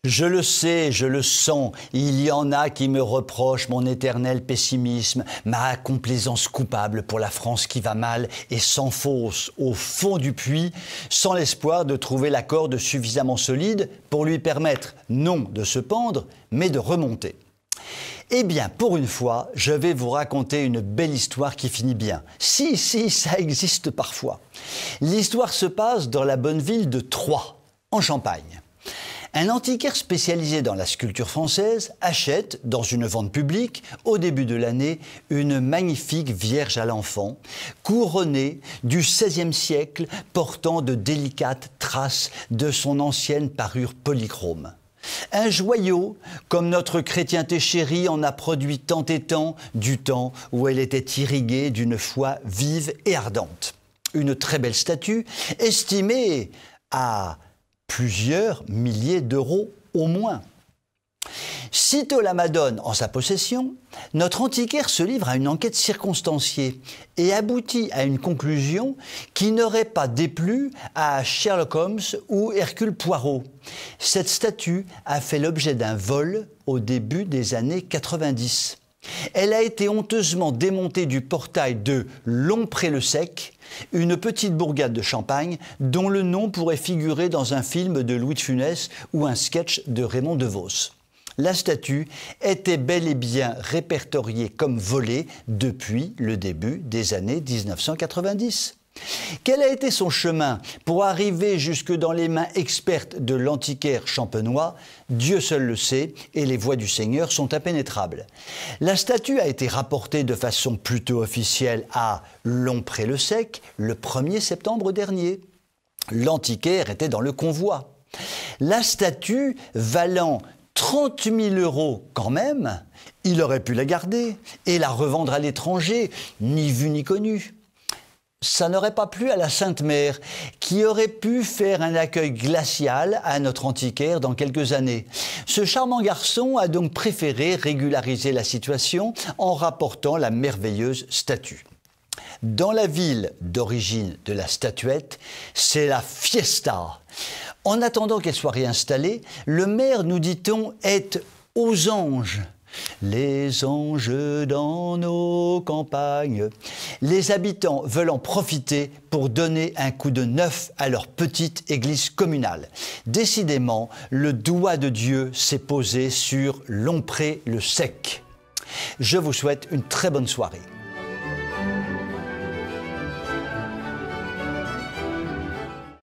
Je le sens, il y en a qui me reprochent mon éternel pessimisme, ma complaisance coupable pour la France qui va mal et s'enfonce au fond du puits, sans l'espoir de trouver la corde suffisamment solide pour lui permettre non de se pendre, mais de remonter. Eh bien, pour une fois, je vais vous raconter une belle histoire qui finit bien. Si, ça existe parfois. L'histoire se passe dans la bonne ville de Troyes, en Champagne. Un antiquaire spécialisé dans la sculpture française achète, dans une vente publique, au début de l'année, une magnifique Vierge à l'Enfant, couronnée du XVIe siècle, portant de délicates traces de son ancienne parure polychrome. Un joyau, comme notre chrétienté chérie en a produit tant et tant, du temps où elle était irriguée d'une foi vive et ardente. Une très belle statue, estimée à plusieurs milliers d'euros au moins. Sitôt la Madone en sa possession, notre antiquaire se livre à une enquête circonstanciée et aboutit à une conclusion qui n'aurait pas déplu à Sherlock Holmes ou Hercule Poirot. Cette statue a fait l'objet d'un vol au début des années 90. Elle a été honteusement démontée du portail de Lompré-le-Sec, une petite bourgade de Champagne dont le nom pourrait figurer dans un film de Louis de Funès ou un sketch de Raymond DeVos. La statue était bel et bien répertoriée comme volée depuis le début des années 1990. Quel a été son chemin pour arriver jusque dans les mains expertes de l'antiquaire champenois? Dieu seul le sait et les voies du Seigneur sont impénétrables. La statue a été rapportée de façon plutôt officielle à Lompré-le-Sec le 1er septembre dernier. L'antiquaire était dans le convoi. La statue valant 30 000 € quand même, il aurait pu la garder et la revendre à l'étranger, ni vu ni connu. Ça n'aurait pas plu à la Sainte Mère, qui aurait pu faire un accueil glacial à notre antiquaire dans quelques années. Ce charmant garçon a donc préféré régulariser la situation en rapportant la merveilleuse statue. Dans la ville d'origine de la statuette, c'est la fiesta. En attendant qu'elle soit réinstallée, le maire, nous dit-on, est aux anges. Les anges dans nos campagnes. Les habitants veulent en profiter pour donner un coup de neuf à leur petite église communale. Décidément, le doigt de Dieu s'est posé sur Lompré-le-Sec. Je vous souhaite une très bonne soirée.